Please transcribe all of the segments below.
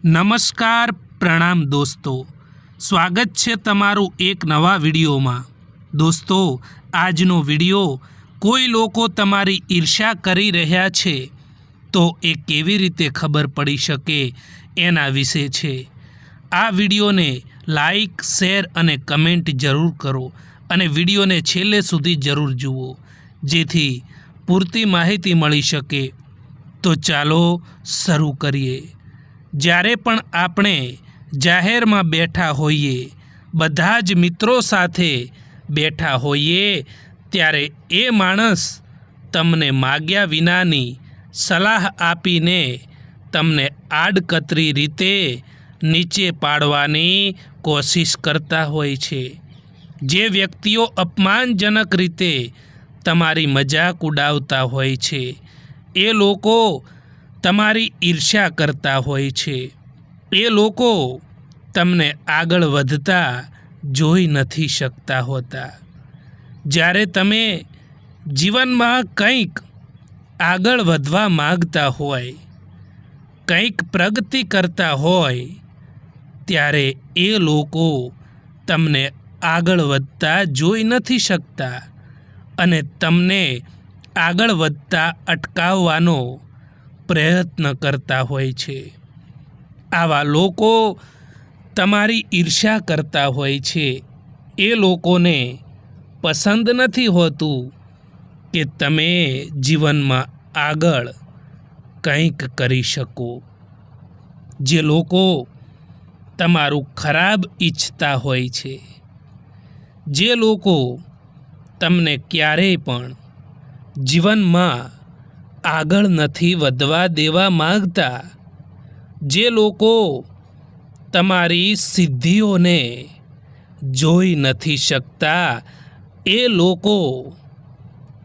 નમસ્કાર પ્રણામ દોસ્તો, સ્વાગત છે તમારું એક નવા વિડીયોમાં। દોસ્તો, આજનો વિડીયો કોઈ લોકો તમારી ઈર્ષ્યા કરી રહ્યા છે તો એ કેવી રીતે ખબર પડી શકે એના વિશે છે। આ વિડીયોને લાઈક, શેર અને કમેન્ટ જરૂર કરો અને વિડીયોને છેલ્લે સુધી જરૂર જુઓ જેથી પૂરતી માહિતી મળી શકે। તો ચાલો શરૂ કરીએ। જ્યારે પણ આપણે જાહેરમાં બેઠા હોઈએ, બધા જ મિત્રો સાથે બેઠા હોઈએ, ત્યારે એ માણસ તમને માગ્યા વિનાની સલાહ આપીને તમને આડકતરી રીતે નીચે પાડવાની કોશિશ કરતા હોય છે। જે વ્યક્તિઓ અપમાનજનક રીતે તમારી મજાક ઉડાવતા હોય છે, એ લોકો તમારી ઈર્ષ્યા કરતા હોય છે। એ લોકો તમને આગળ વધતા જોઈ નથી શકતા હોતા। જ્યારે તમે જીવનમાં કંઈક આગળ વધવા માગતા હોય, કંઈક પ્રગતિ કરતા હોય, ત્યારે એ લોકો તમને આગળ વધતા જોઈ નથી શકતા અને તમને આગળ વધતા અટકાવવાનો પ્રયત્ન કરતા હોય છે। આવા લોકો તમારી ઈર્ષ્યા કરતા હોય છે। એ લોકોને પસંદ નથી હોતું કે તમે જીવનમાં આગળ કંઈક કરી શકો। જે લોકો તમારું ખરાબ ઈચ્છતા હોય છે, જે લોકો તમને ક્યારેય પણ જીવનમાં આગળ નથી વધવા દેવા માગતા, જે લોકો તમારી સિદ્ધિઓને જોઈ નથી શકતા, એ લોકો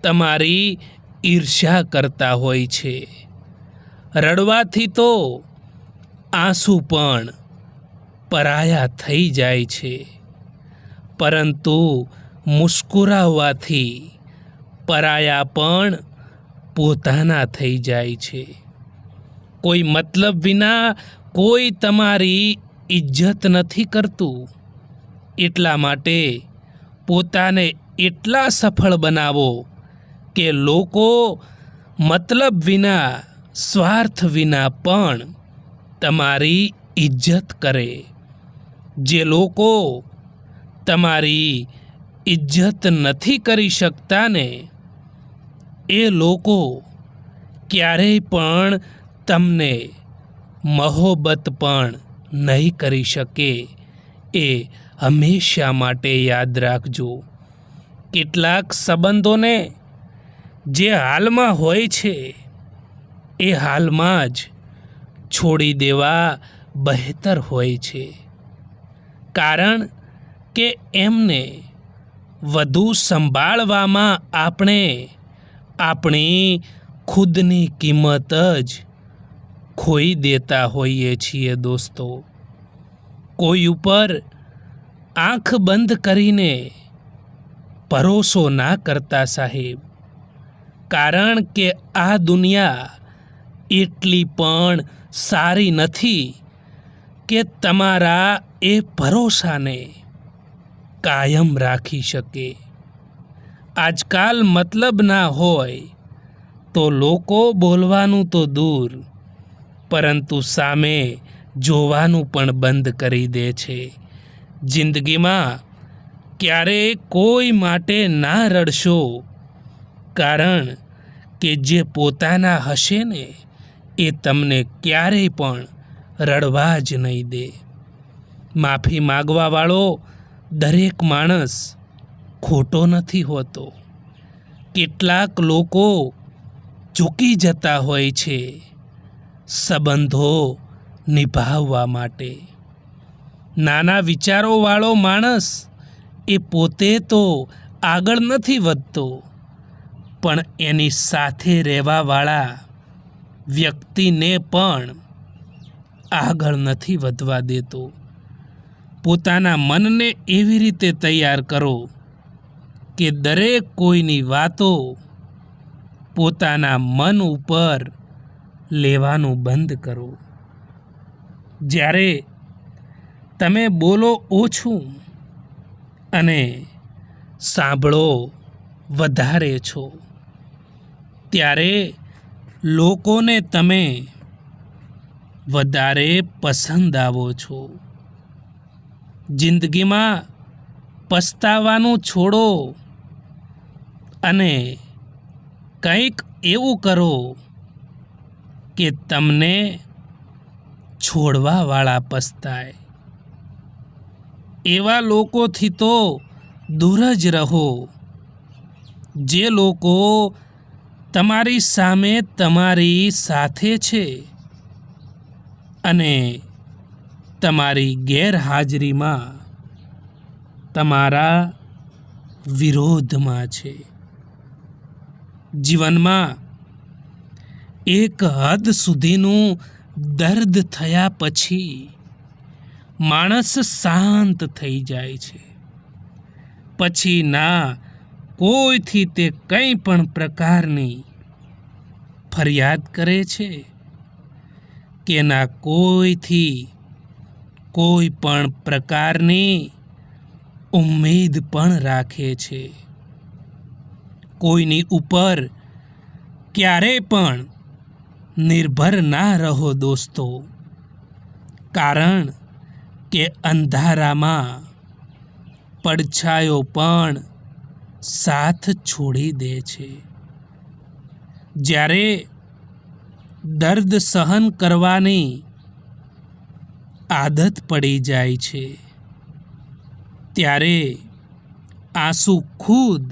તમારી ઈર્ષ્યા કરતા હોય છે। રડવાથી તો આંસુ પણ પરાયા થઈ જાય છે, પરંતુ મુસ્કુરાવવાથી પરાયા પણ પોતાના થઈ જાય છે। કોઈ મતલબ વિના કોઈ તમારી ઇજ્જત નથી કરતું, એટલા માટે પોતાને એટલા સફળ બનાવો કે લોકો મતલબ વિના, સ્વાર્થ વિના પણ તમારી ઇજ્જત કરે। જે લોકો તમારી ઇજ્જત નથી કરી શકતા ને, એ લોકો ક્યારેય પણ તમને મહોબ્બત પણ નહીં કરી શકે। એ હંમેશા માટે યાદ રાખજો। કેટલાક સંબંધોને જે હાલમાં હોય છે, એ હાલમાં જ છોડી દેવા બહેતર હોય છે, કારણ કે એમને વધુ સંભાળવામાં આપણે આપણી ખુદની કિંમત જ ખોઈ દેતા હોઈએ છીએ। દોસ્તો, કોઈ ઉપર આંખ બંધ કરીને ભરોસો ના કરતા સાહેબ, કારણ કે આ દુનિયા એટલી પણ સારી નથી કે તમારા એ ભરોસાને કાયમ રાખી શકે। આજકાલ મતલબ ના હોય તો લોકો બોલવાનું તો દૂર, પરંતુ સામે જોવાનું પણ બંધ કરી દે છે। જિંદગીમાં ક્યારેય કોઈ માટે ના રડશો, કારણ કે જે પોતાના હશે ને, એ તમને ક્યારેય પણ રડવા જ નહીં દે। માફી માગવાવાળો દરેક માણસ ખોટો નથી હોતો। કેટલાક લોકો ચૂકી જતા હોય છે સંબંધો નિભાવવા માટે। નાના વિચારોવાળો માણસ એ પોતે તો આગળ નથી વધતો, પણ એની સાથે રહેવાવાળા વ્યક્તિને પણ આગળ નથી વધવા દેતો। પોતાના મનને એવી રીતે તૈયાર કરો કે દરેક કોઈની વાતો પોતાના મન ઉપર લેવાનું બંધ કરો। જ્યારે તમે બોલો ઓછું અને સાંભળો વધારે છો, ત્યારે લોકોને તમે વધારે પસંદ આવો છો. જિંદગીમાં પસ્તાવાનું છોડો અને કંઈક એવું કરો કે તમને છોડવાવાળા પસ્તાય. એવા લોકોથી તો દૂર જ રહો, જે લોકો તમારી સામે તમારી સાથે છે અને તમારી ગેરહાજરીમાં તમારા વિરોધમાં છે. જીવનમાં એક હદ સુધીનું દર્દ થયા પછી માણસ શાંત થઈ જાય છે. પછી ના કોઈથી તે કંઈ પણ પ્રકારની ફરિયાદ કરે છે કે ના કોઈથી કોઈ પણ પ્રકારની ઉમ્મીદ પણ રાખે છે. કોઈની ઉપર ક્યારેય પણ નિર્ભર ના રહો દોસ્તો, કારણ કે અંધારામાં પડછાયો પણ સાથ છોડી દે છે. જ્યારે દર્દ સહન કરવાની આદત પડી જાય છે, ત્યારે આંસુ ખુદ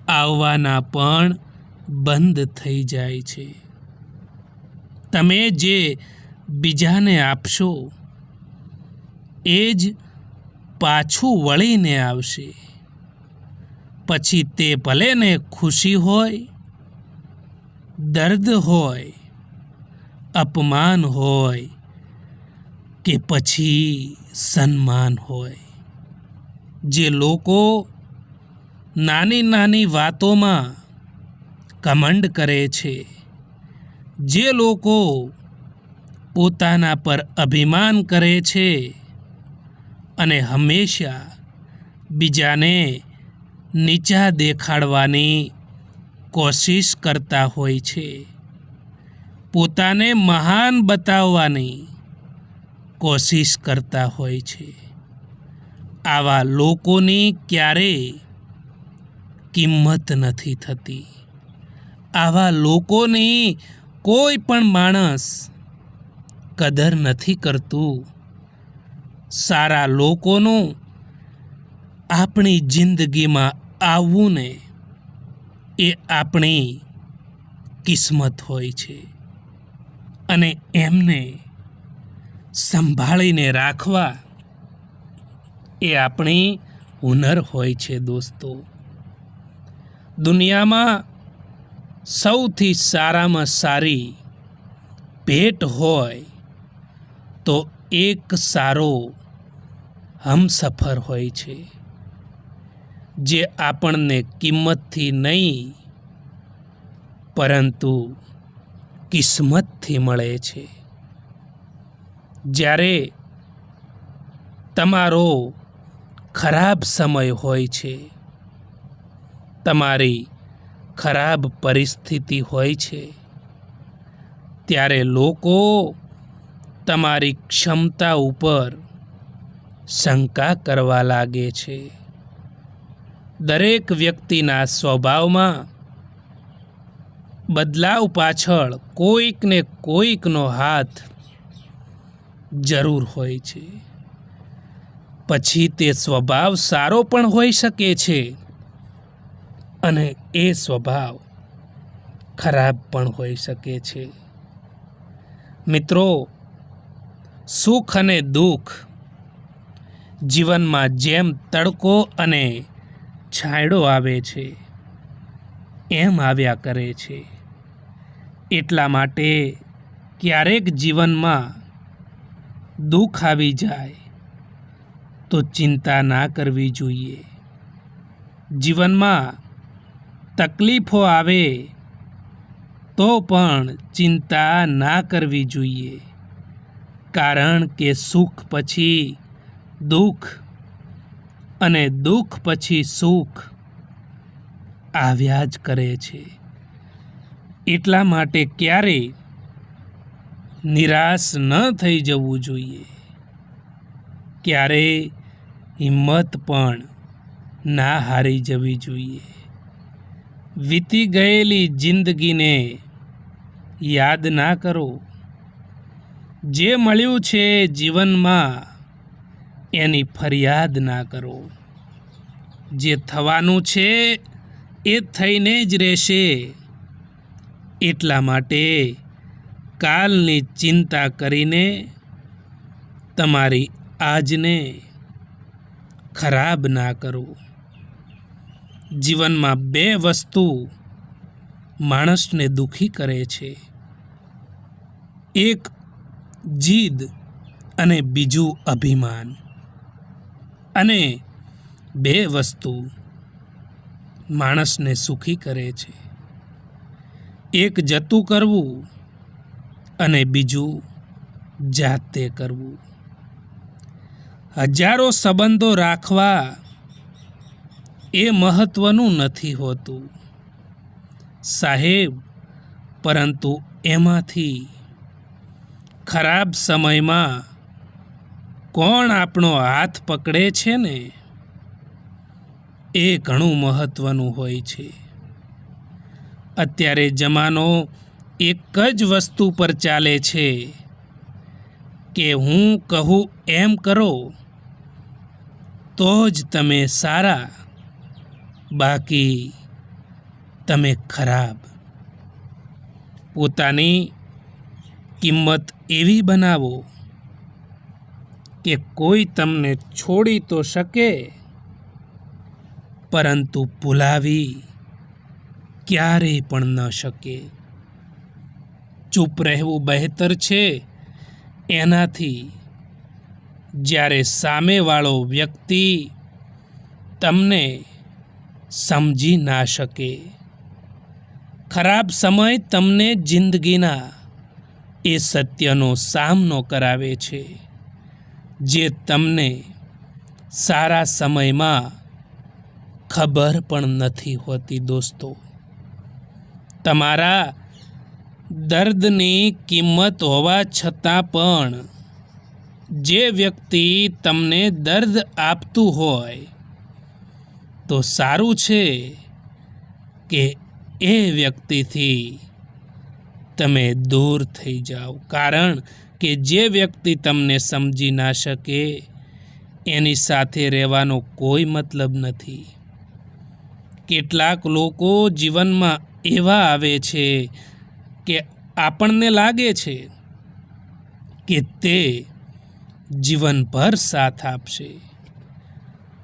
આવવાના પણ બંધ થઈ જાય છે. તમે જે બીજાને આપશો એ જ પાછું વળીને આવશે. પછી તે ભલે ને ખુશી હોય, દર્દ હોય, અપમાન હોય કે પછી સન્માન હોય. જે લોકો નાની નાની વાતોમાં ઘમંડ કરે છે, જે લોકો પોતાના પર અભિમાન કરે છે અને હંમેશા બીજાને નીચા દેખાડવાની કોશિશ કરતા હોય છે, પોતાને મહાન બતાવવાની કોશિશ કરતા હોય છે, આવા લોકોની ક્યારેય કિંમત નથી થતી. આવા લોકોની કોઈ પણ માણસ કદર નથી કરતું. સારા લોકોનું આપણી જિંદગીમાં આવવું ને એ આપણી કિસ્મત હોય છે અને એમને સંભાળીને રાખવા એ આપણી હુનર હોય છે દોસ્તો. દુનિયામાં સૌથી સારામાં સારી ભેટ હોય તો એક સારો હમસફર હોય છે, જે આપણને કિંમતથી નહીં પરંતુ કિસ્મતથી મળે છે. જ્યારે તમારો ખરાબ સમય હોય છે, તમારી ખરાબ પરિસ્થિતિ હોય છે, ત્યારે લોકો તમારી ક્ષમતા ઉપર શંકા કરવા લાગે છે. દરેક વ્યક્તિના સ્વભાવમાં બદલાવ પાછળ કોઈક ને કોઈકનો હાથ જરૂર હોય છે. પછી તે સ્વભાવ સારો પણ હોઈ શકે છે અને એ સ્વભાવ ખરાબ પણ હોઈ શકે છે. મિત્રો, સુખ અને દુઃખ જીવનમાં જેમ તડકો અને છાંયડો આવે છે એમ આવ્યા કરે છે. એટલા માટે ક્યારેક જીવનમાં દુઃખ આવી જાય તો ચિંતા ના કરવી જોઈએ. જીવનમાં તકલીફો આવે તો પણ ચિંતા ના કરવી જોઈએ, કારણ કે સુખ પછી દુઃખ અને દુઃખ પછી સુખ આવ્યા જ કરે છે. એટલા માટે ક્યારેય નિરાશ ન થઈ જવું જોઈએ. ક્યારેય હિંમત પણ ના હારી જવી જોઈએ. વીતી ગયેલી જિંદગીને યાદ ના કરો. જે મળ્યું છે જીવનમાં એની ફરિયાદ ના કરો. જે થવાનું છે એ થઈને જ રહેશે. એટલા માટે કાલની ચિંતા કરીને તમારી આજને ખરાબ ના કરો. જીવનમાં બે વસ્તુ માણસને દુઃખી કરે છે. એક જીદ અને બીજું અભિમાન. અને બે વસ્તુ માણસને સુખી કરે છે. એક જતું કરવું અને બીજું જાતે કરવું. હજારો સંબંધો રાખવા એ મહત્વનું નથી હોતું સાહેબ, પરંતુ એમાંથી ખરાબ સમયમાં કોણ આપણો હાથ પકડે છે ને એ ઘણું મહત્વનું હોય છે. અત્યારે જમાનો એક જ વસ્તુ પર ચાલે છે કે હું કહું એમ કરો તો જ તમે સારા, બાકી તમે ખરાબ. પોતાની કિંમત એવી બનાવો કે કોઈ તમને છોડી તો શકે, પરંતુ ભૂલાવી ક્યારેય પણ ન શકે. ચૂપ રહેવું બહેતર છે એનાથી જ્યારે સામેવાળો વ્યક્તિ તમને સમજી ના શકે. ખરાબ સમય તમને જિંદગીના એ સત્યનો સામનો કરાવે છે જે તમને સારા સમયમાં ખબર પણ નથી હોતી. દોસ્તો, તમારા દર્દની કિંમત હોવા છતાં પણ જે વ્યક્તિ તમને દર્દ આપતું હોય તો સારું છે કે એ વ્યક્તિથી તમે દૂર થઈ જાઓ. કારણ કે જે વ્યક્તિ તમને સમજી ના શકે એની સાથે રહેવાનો કોઈ મતલબ નથી. કેટલાક લોકો જીવનમાં એવા આવે છે કે આપણને લાગે છે કે તે જીવનભર સાથ આપશે,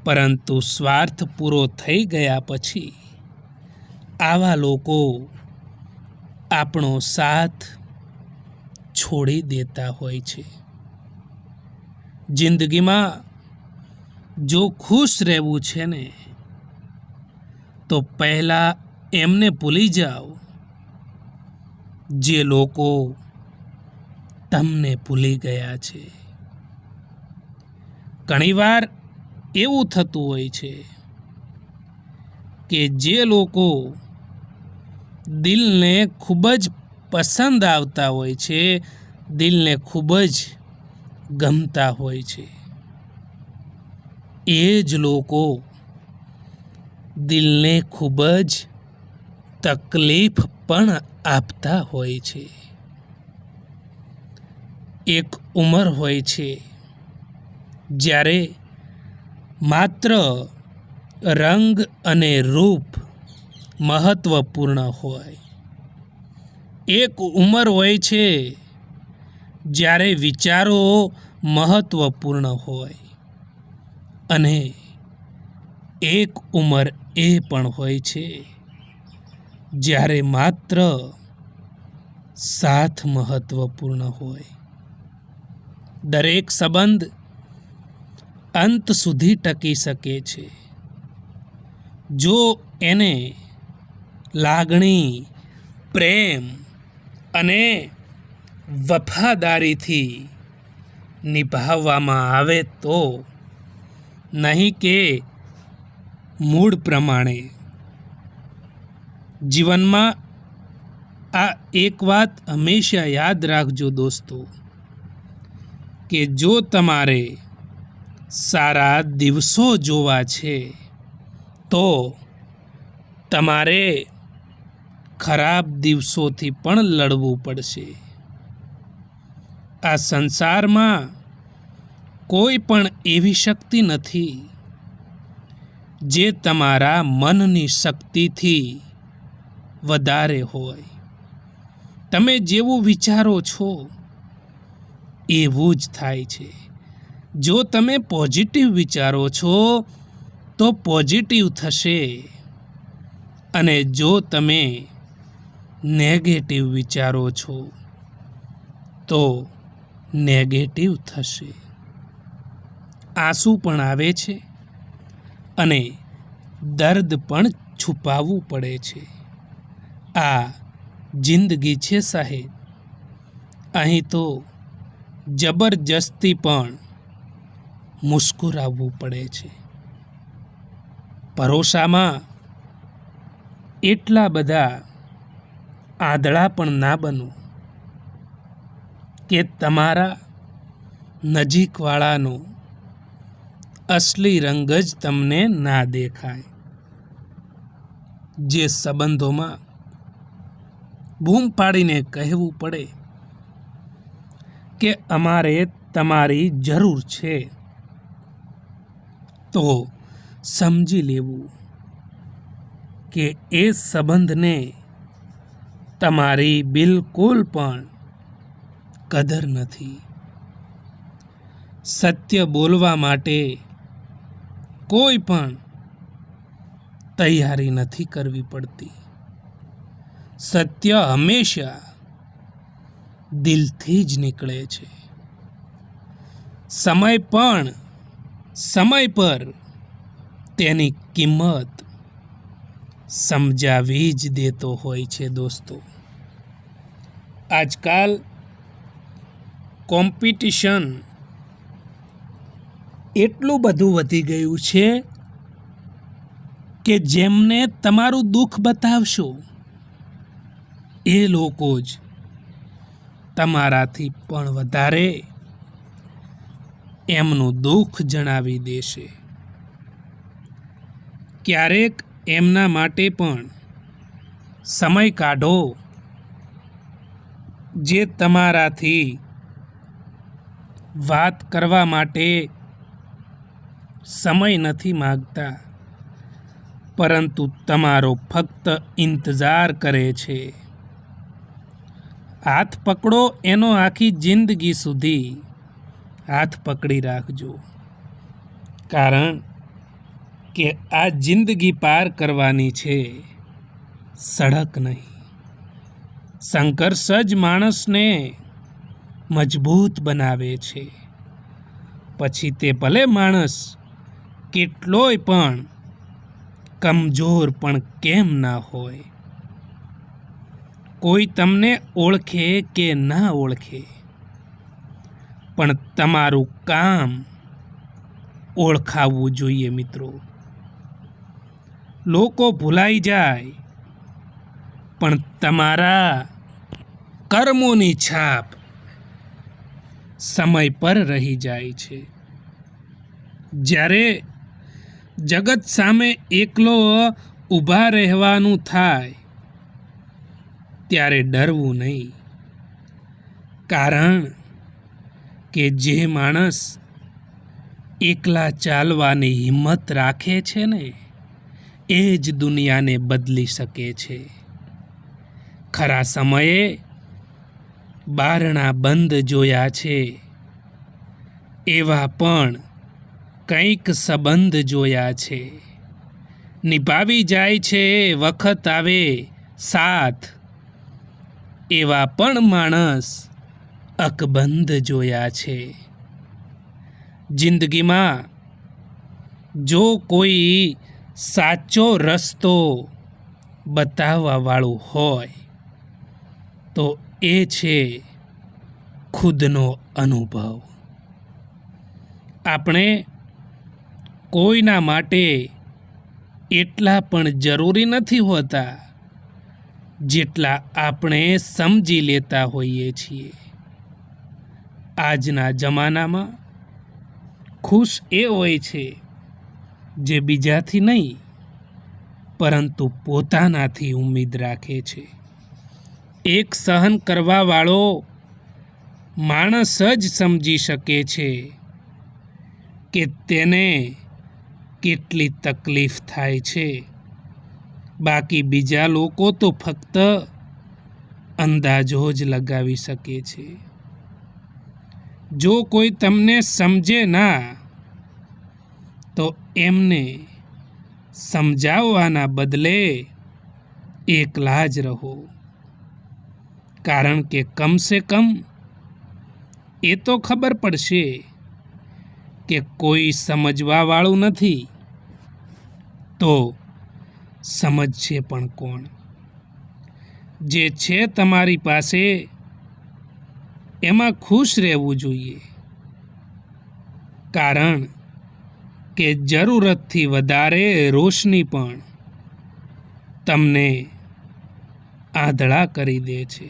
પરંતુ સ્વાર્થ પૂરો થઈ ગયા પછી આવા લોકો આપણો સાથ છોડી દેતા હોય છે. જિંદગીમાં જો ખુશ રહેવું છે ને તો પહેલાં એમને ભૂલી જાઓ જે લોકો તમને ભૂલી ગયા છે. ઘણીવાર એવું થતું હોય છે કે જે લોકો દિલને ખૂબ જ પસંદ આવતા હોય છે, દિલને ખૂબ જ ગમતા હોય છે, એ જ લોકો દિલને ખૂબ જ તકલીફ પણ આપતા હોય છે. એક ઉંમર હોય છે જ્યારે માત્ર રંગ અને રૂપ મહત્વપૂર્ણ હોય. એક ઉંમર હોય છે જ્યારે વિચારો મહત્વપૂર્ણ હોય. અને એક ઉંમર એ પણ હોય છે જ્યારે માત્ર સાથ મહત્વપૂર્ણ હોય. દરેક સંબંધ અંત સુધી ટકી શકે છે જો એને લાગણી, પ્રેમ અને વફાદારીથી નિભાવવામાં આવે તો, નહીં કે મૂળ પ્રમાણે. જીવનમાં આ એક વાત હંમેશા યાદ રાખજો દોસ્તો, કે જો તમારે સારા દિવસો જોવા છે તો તમારે ખરાબ દિવસોથી પણ લડવું પડશે. આ સંસારમાં કોઈ પણ એવી શક્તિ નથી જે તમારા મનની શક્તિથી વધારે હોય. તમે જેવું વિચારો છો એવું જ થાય છે. જો તમે પોઝિટિવ વિચારો છો તો પોઝિટિવ થશે, અને જો તમે નેગેટિવ વિચારો છો તો નેગેટિવ થશે. આંસુ પણ આવે છે અને દર્દ પણ છુપાવવું પડે છે. આ જિંદગી છે સાહેબ. અહીં તો જબરજસ્તી પણ મુસ્કુરાવવું પડે છે. ભરોસામાં એટલા બધા આંધળા પણ ના બનો કે તમારા નજીકવાળાનો અસલી રંગ જ તમને ના દેખાય. જે સંબંધોમાં બૂમ પાડીને કહેવું પડે કે અમારે તમારી જરૂર છે, તો સમજી લેવું કે એ સંબંધને તમારી બિલકુલ પણ કદર નથી. સત્ય બોલવા માટે કોઈ પણ તૈયારી નથી કરવી પડતી. સત્ય હંમેશા દિલથી જ નીકળે છે. સમય પણ સમય પર તેની કિંમત સમજાવી જ દેતો હોય છે દોસ્તો. આજકાલ કોમ્પિટિશન એટલું બધું વધી ગયું છે કે જેમને તમારું દુઃખ બતાવશો એ લોકો જ તમારાથી પણ વધારે એમનું દુઃખ જણાવી દેશે. ક્યારેક એમના માટે પણ સમય કાઢો જે તમારાથી વાત કરવા માટે સમય નથી માગતા, પરંતુ તમારો ફક્ત ઇંતજાર કરે છે. હાથ પકડો એનો આખી જિંદગી સુધી હાથ પકડી રાખજો, કારણ કે આ જિંદગી પાર કરવાની છે, સડક નહીં. સંઘર્ષ જ માણસને મજબૂત બનાવે છે. પછી તે ભલે માણસ કેટલોય પણ કમજોર પણ કેમ ના હોય. કોઈ તમને ઓળખે કે ના ઓળખે, પણ તમારું કામ ઓળખાવવું જોઈએ મિત્રો. લોકો ભૂલાઈ જાય પણ તમારા કર્મોની છાપ સમય પર રહી જાય છે. જ્યારે જગત સામે એકલો ઊભા રહેવાનું થાય ત્યારે ડરવું નહીં, કારણ કે જે માણસ એકલા ચાલવાની હિંમત રાખે છે ને એ જ દુનિયાને બદલી શકે છે. ખરા સમયે બારણા બંધ જોયા છે, એવા પણ કંઈક સંબંધ જોયા છે. નિભાવી જાય છે વખત આવે સાથ, એવા પણ માણસ અકબંધ જોયા છે. જિંદગીમાં જો કોઈ સાચો રસ્તો બતાવવાવાળું હોય તો એ છે ખુદનો અનુભવ. આપણે કોઈના માટે એટલા પણ જરૂરી નથી હોતા જેટલા આપણે સમજી લેતા હોઈએ છીએ. આજના જમાનામાં ખુશ એ હોય છે જે બીજાથી નહીં પરંતુ પોતાનાથી ઉમ્મીદ રાખે છે. એક સહન કરવાવાળો માણસ જ સમજી શકે છે કે તેને કેટલી તકલીફ થાય છે. બાકી બીજા લોકો તો ફક્ત અંદાજો જ લગાવી શકે છે. જો કોઈ તમને સમજે ના તો એમને સમજાવવાના બદલે એકલા જ રહો, કારણ કે કમસે કમ એ તો ખબર પડશે કે કોઈ સમજવાવાળું નથી તો સમજશે પણ કોણ. જે છે તમારી પાસે એમાં ખુશ રહેવું જોઈએ, કારણ કે જરૂરતથી વધારે રોશની પણ તમને આંધળા કરી દે છે.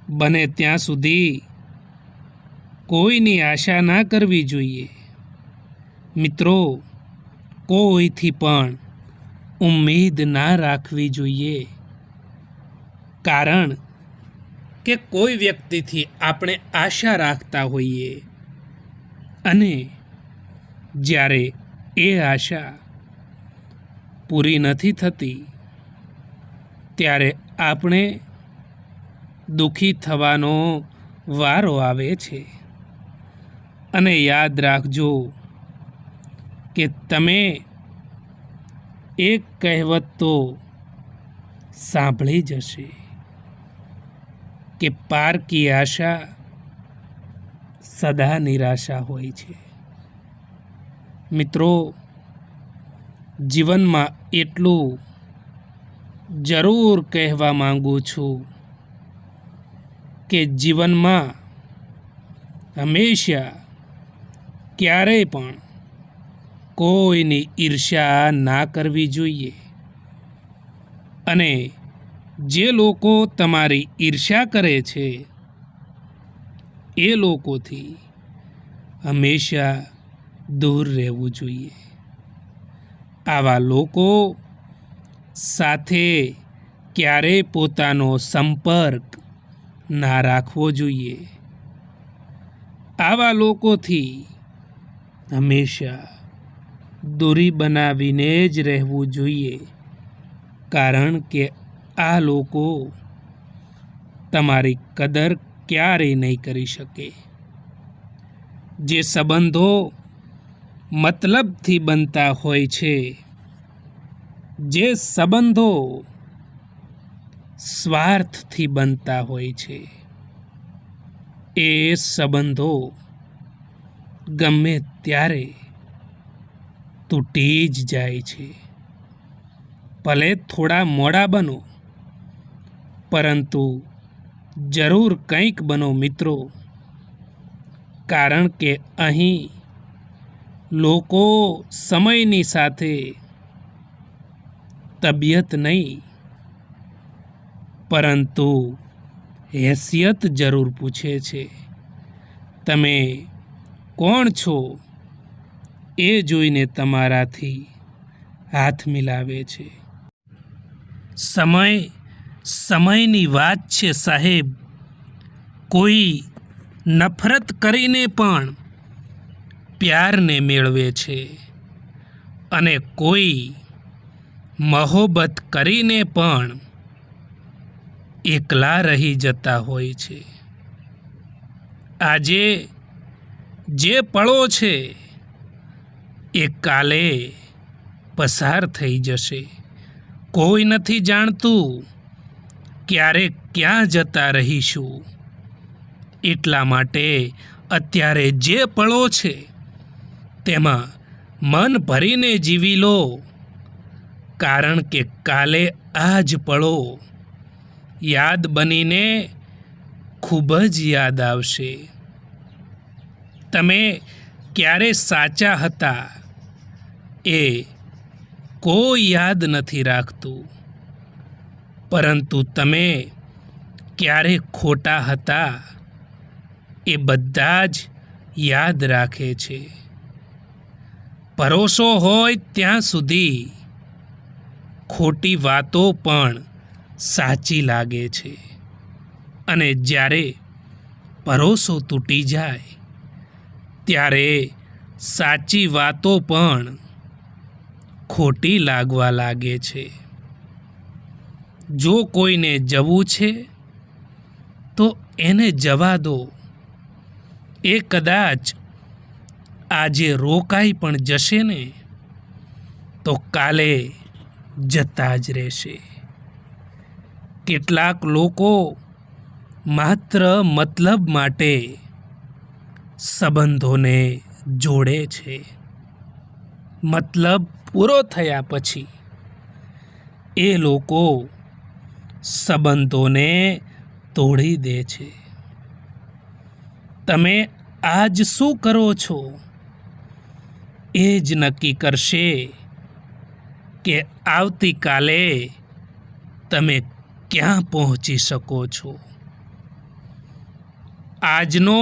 બને ત્યાં સુધી કોઈની આશા ના કરવી જોઈએ. મિત્રો, કોઈથી પણ ઉમ્મીદ ના રાખવી જોઈએ, કારણ કે કોઈ વ્યક્તિથી આપણે આશા રાખતા હોઈએ અને જ્યારે એ આશા પૂરી નથી થતી ત્યારે આપણે દુઃખી થવાનો વારો આવે છે. અને યાદ રાખજો કે તમે એક કહેવત તો સાંભળી જ હશે કે પાર કી આશા સદા નિરાશા હોય છે. મિત્રો, જીવનમાં એટલું જરૂર કહેવા માંગુ છું કે જીવનમાં હંમેશા ક્યારેય પણ કોઈની ઈર્ષ્યા ના કરવી જોઈએ. અને જે લોકો તમારી ઈર્ષ્યા કરે છે એ લોકોથી હંમેશા દૂર રહેવું જોઈએ. આવા લોકો સાથે ક્યારેય પોતાનો સંપર્ક ના રાખવો જોઈએ. આવા લોકોથી હંમેશા દૂરી બનાવીને જ રહેવું જોઈએ, કારણ કે આ લોકો તમારી કદર ક્યારેય નહીં કરી શકે. જે સંબંધો મતલબથી બનતા હોય છે, જે સંબંધો સ્વાર્થથી બનતા હોય છે, એ સંબંધો ગમે ત્યારે તૂટી જ જાય છે. ભલે થોડા મોડા બનો, પરંતુ જરૂર કંઈક બનો મિત્રો, કારણ કે અહીં લોકો સમયની સાથે તબિયત નહીં પરંતુ હેસિયત જરૂર પૂછે છે. તમે કોણ છો એ જોઈને તમારાથી હાથ મિલાવે છે. સમય સમયની વાત છે સાહેબ. કોઈ નફરત કરીને પણ પ્યારને મેળવે છે અને કોઈ મહોબત કરીને પણ એકલા રહી જતા હોય છે. આજે જે પળો છે એ કાલે પસાર થઈ જશે. કોઈ નથી જાણતું ક્યારે ક્યાં જતા રહીશું. એટલા માટે અત્યારે જે પળો છે તેમાં મન ભરીને જીવી લો, કારણ કે કાલે આ જ પળો યાદ બનીને ખૂબ જ યાદ આવશે. તમે ક્યારે સાચા હતા એ કોઈ યાદ નથી રાખતું, પરંતુ તમે ક્યારે ખોટા હતા એ બધા જ યાદ રાખે છે. ભરોસો હોય ત્યાં સુધી ખોટી વાતો પણ સાચી લાગે છે, અને જ્યારે ભરોસો તૂટી જાય ત્યારે સાચી વાતો પણ ખોટી લાગવા લાગે છે. જો કોઈને જવું છે તો એને જવા દો. એ કદાચ આજે રોકાઈ પણ જશે ને તો કાલે જતા જ રહેશે. કેટલાક લોકો માત્ર મતલબ માટે સંબંધોને જોડે છે. મતલબ પૂરો થયા પછી એ લોકો સંબંધોને તોડી દે છે. તમે આજ શું કરો છો એ જ નક્કી કરશે કે આવતીકાલે તમે ક્યાં પહોંચી શકો છો. આજનો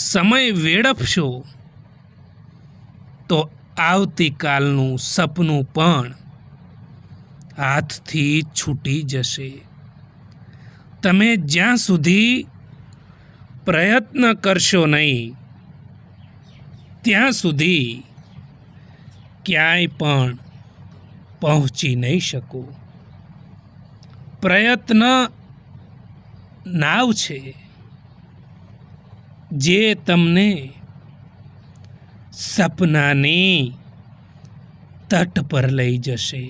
સમય વેડફશો તો આવતીકાલનું સપનું પણ હાથથી છૂટી જશે. તમે જ્યાં સુધી પ્રયત્ન કરશો નહીં ત્યાં સુધી ક્યાંય પણ પહોંચી નહીં શકો. પ્રયત્ન નાવ છે જે તમને સપનાની તટ પર લઈ જશે.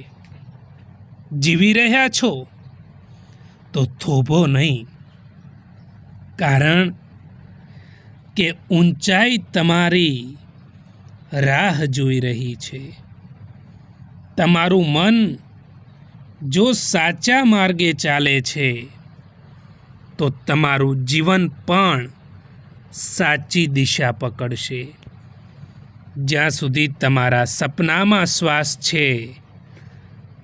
જીવી રહ્યા છો તો થોભો નહીં, કારણ કે ઊંચાઈ તમારી રાહ જોઈ રહી છે. તમારું મન જો સાચા માર્ગે ચાલે છે તો તમારું જીવન પણ સાચી દિશા પકડશે. જ્યાં સુધી તમારા સપનામાં શ્વાસ છે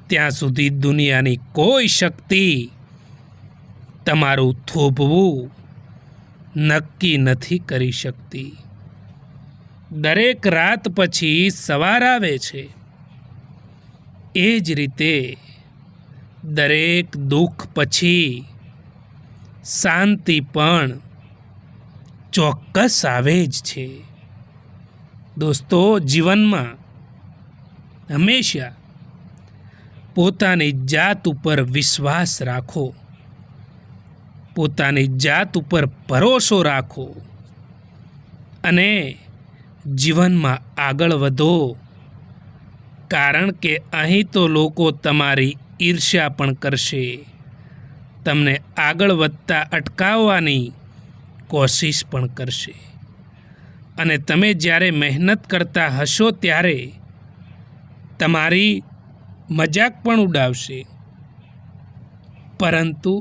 ત્યાં સુધી દુનિયાની કોઈ શક્તિ તમારું થોભવું નક્કી નથી કરી શકતી. દરેક રાત પછી સવાર આવે છે, એ જ રીતે દરેક દુઃખ પછી શાંતિ પણ ચોક્કસ આવે જ છે. દોસ્તો, જીવનમાં હંમેશા પોતાની જાત ઉપર વિશ્વાસ રાખો, પોતાની જાત ઉપર ભરોસો રાખો અને જીવનમાં આગળ વધો. કારણ કે અહીં તો લોકો તમારી ઈર્ષ્યા પણ કરશે, તમને આગળ વધતા અટકાવવાની કોશિશ પણ કરશે, અને તમે જ્યારે મહેનત કરતા હશો ત્યારે તમારી મજાક પણ ઉડાવશે. પરંતુ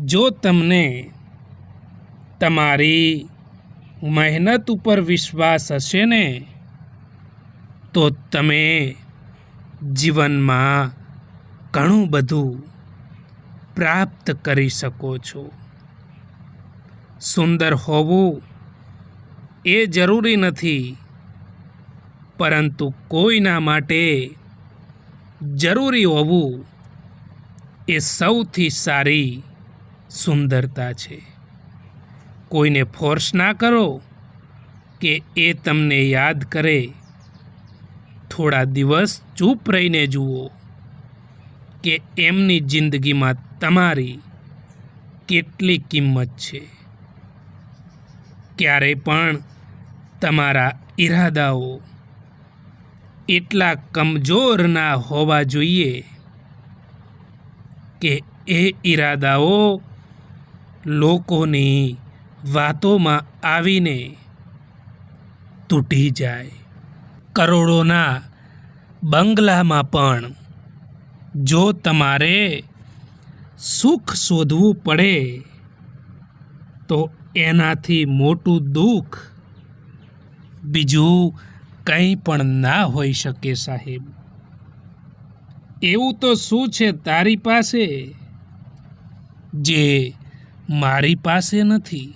જો તમને તમારી મહેનત ઉપર વિશ્વાસ હશે ને તો તમે જીવનમાં ઘણું બધું પ્રાપ્ત કરી શકો છો. સુંદર હોવું એ જરૂરી નથી, પરંતુ કોઈના માટે જરૂરી હોવું એ સૌથી સારી સુંદરતા છે. કોઈને ફોર્સ ના કરો કે એ તમને યાદ કરે. થોડા દિવસ ચૂપ રહીને જુઓ કે એમની જિંદગીમાં તમારી કેટલી કિંમત છે. ક્યારેય પણ તમારા ઈરાદાઓ એટલા કમજોર ના હોવા જોઈએ કે એ ઈરાદાઓ લોકોની વાતોમાં આવીને તૂટી જાય. કરોડોના બંગલામાં પણ જો તમારે સુખ શોધવું પડે તો એનાથી મોટું દુઃખ બીજું કંઈ પણ ના હોઈ શકે સાહેબ. એવું તો શું છે તારી પાસે જે મારી પાસે નથી?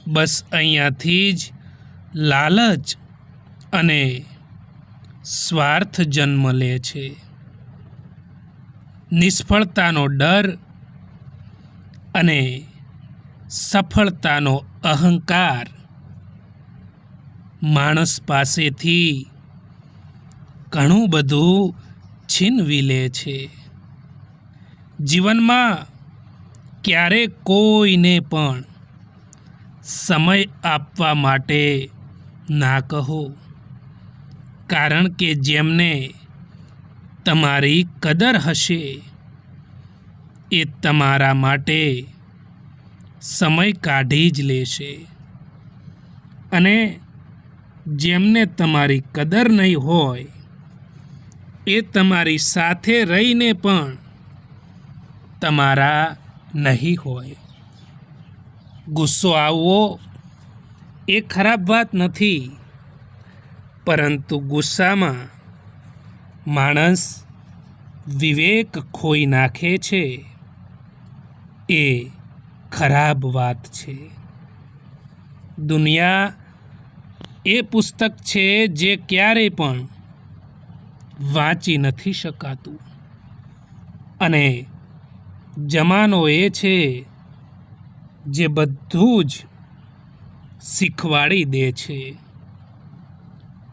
બસ અહીંયાથી જ લાલચ અને સ્વાર્થ જન્મ લે છે. નિષ્ફળતાનો ડર અને સફળતાનો અહંકાર માણસ પાસેથી ઘણું બધું છીનવી લે છે. જીવનમાં ક્યારેક કોઈને પણ સમય આપવા માટે ના કહો, કારણ કે જેમને તમારી કદર હશે એ તમારા માટે સમય કાઢી જ લેશે, અને જેમને તમારી કદર નહીં હોય એ તમારી સાથે રહીને પણ તમારા નહીં હોય. ગુસ્સો આવવો એ ખરાબ વાત નથી, પરંતુ ગુસ્સામાં માણસ વિવેક ખોઈ નાખે છે એ ખરાબ વાત છે. દુનિયા એ પુસ્તક છે જે ક્યારેય પણ વાંચી નથી શકાતું, અને જમાનો એ છે જે બધું જ શીખવાડી દે છે.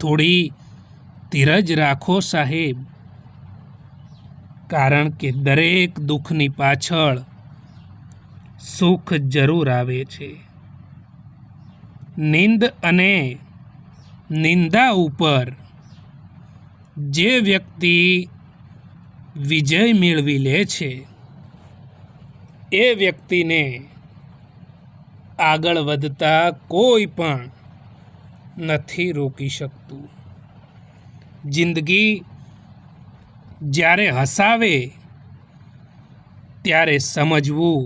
થોડી ધીરજ રાખો સાહેબ, કારણ કે દરેક દુઃખની પાછળ સુખ જરૂર આવે છે. નિંદ અને નિંદા ઉપર જે વ્યક્તિ વિજય મેળવી લે છે એ વ્યક્તિને આગળ વધતા કોઈ પણ નથી રોકી શકતું. જિંદગી જ્યારે હસાવે ત્યારે સમજવું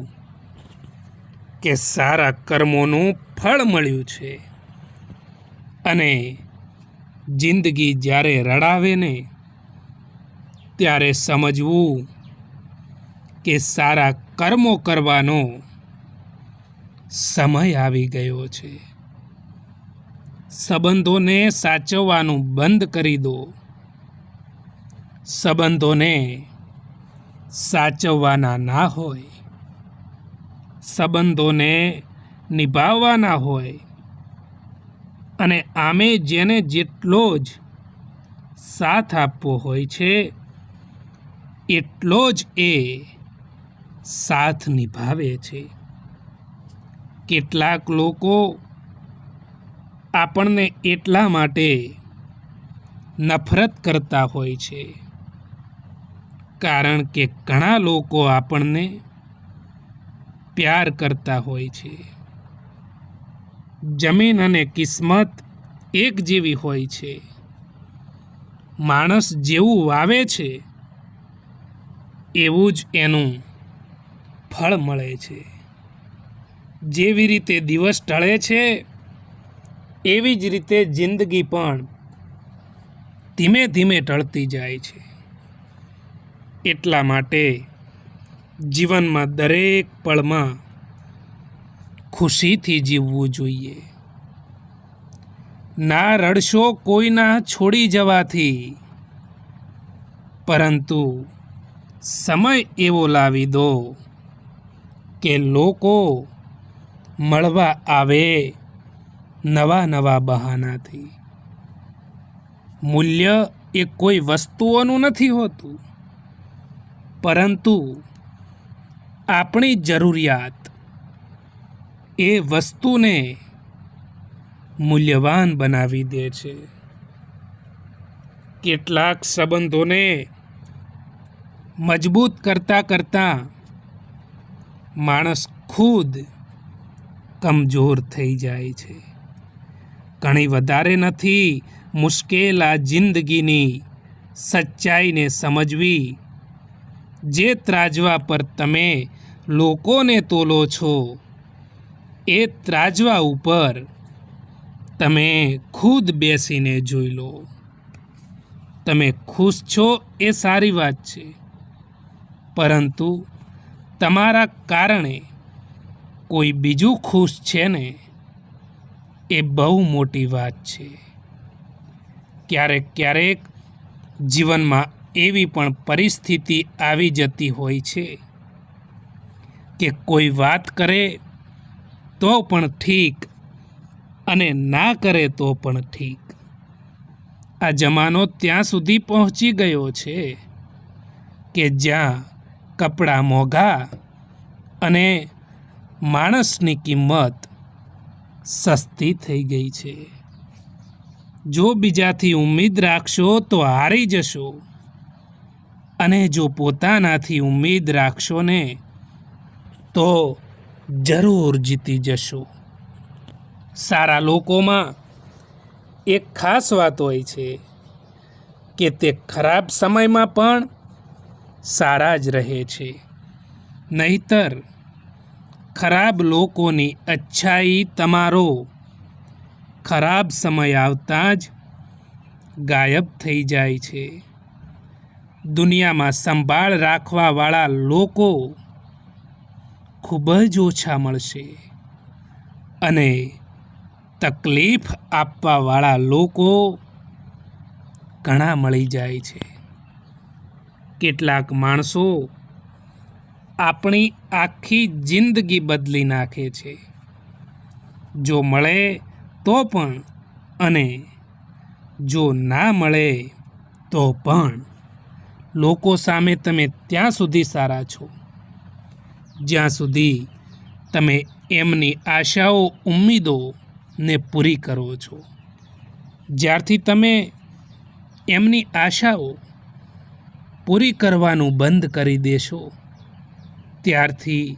કે સારા કર્મોનું ફળ મળ્યું છે, અને જિંદગી જ્યારે રડાવે ને ત્યારે સમજવું કે સારા કર્મો કરવાનો સમય આવી ગયો છે. સંબંધોને સાચવવાનું બંધ કરી દો. સંબંધોને સાચવવાના ના હોય, સંબંધોને નિભાવવાના હોય, અને આમે જેને જેટલો જ સાથ આપવો હોય છે એટલો જ એ સાથ નિભાવે છે. કેટલાક લોકો આપણને એટલા માટે નફરત કરતા હોય છે કારણ કે ઘણા લોકો આપણને પ્યાર કરતા હોય છે. જમીન અને કિસ્મત એક જેવી હોય છે. માણસ જેવું વાવે છે એવું જ એનું ફળ મળે છે. જેવી રીતે દિવસ ઢળે છે એવી જ રીતે જિંદગી પણ ધીમે ધીમે ઢળતી જાય છે. એટલા માટે જીવનમાં દરેક પળમાં ખુશીથી જીવવું જોઈએ. ના રડશો કોઈના છોડી જવાથી, પરંતુ સમય એવો લાવી દો કે લોકો મળવા આવે નવા નવા બહાનાથી. મૂલ્ય એ કોઈ વસ્તુઓનું નથી હોતું, પરંતુ આપણી જરૂરિયાત એ વસ્તુને મૂલ્યવાન બનાવી દે છે. કેટલાક સંબંધોને મજબૂત કરતાં કરતાં માણસ ખુદ કમજોર થઈ જાય છે. ઘણી વધારે નથી મુશ્કેલ આ જિંદગીની સચ્ચાઈને સમજવી. જે ત્રાજવા પર તમે લોકોને તોલો છો એ ત્રાજવા ઉપર તમે ખુદ બેસીને જોઈ લો. તમે ખુશ છો એ સારી વાત છે, પરંતુ તમારા કારણે કોઈ બીજું ખુશ છે ને, એ બહુ મોટી વાત છે. ક્યારેક ક્યારેક જીવનમાં એવી પણ પરિસ્થિતિ આવી જતી હોય છે કે કોઈ વાત કરે તો પણ ઠીક અને ના કરે તો પણ ઠીક. આ જમાનો ત્યાં સુધી પહોંચી ગયો છે કે જ્યાં કપડાં મોંઘા અને માણસની કિંમત સસ્તી થઈ ગઈ છે. જો બીજાથી ઉમ્મીદ રાખશો તો હારી જશો, અને જો પોતાનાથી ઉમ્મીદ રાખશો ને તો જરૂર જીતી જશો. સારા લોકોમાં એક ખાસ વાત હોય છે કે તે ખરાબ સમયમાં પણ સારા જ રહે છે, નહીતર ખરાબ લોકોની અચ્છાઈ તમારો ખરાબ સમય આવતાં જ ગાયબ થઈ જાય છે. દુનિયામાં સંભાળ રાખવાવાળા લોકો ખૂબ જ ઓછા મળશે, અને તકલીફ આપવાવાળા લોકો ઘણા મળી જાય છે. કેટલાક માણસો આપણી આખી જિંદગી બદલી નાખે છે. જો મળે તો પણ, અને જો ના મળે તો પણ. લોકો સામે તમે ત્યાં સુધી સારા છો જ્યાં સુધી તમે એમની આશાઓ ઉમ્મીદોને પૂરી કરો છો. જ્યારથી તમે એમની આશાઓ પૂરી કરવાનું બંધ કરી દેશો, ત્યારથી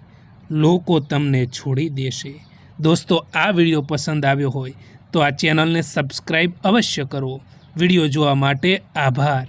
લોકો તમને છોડી દેશે. દોસ્તો, આ વિડીયો પસંદ આવ્યો હોય તો આ ચેનલને સબસ્ક્રાઈબ અવશ્ય કરો. વિડીયો જોવા માટે આભાર.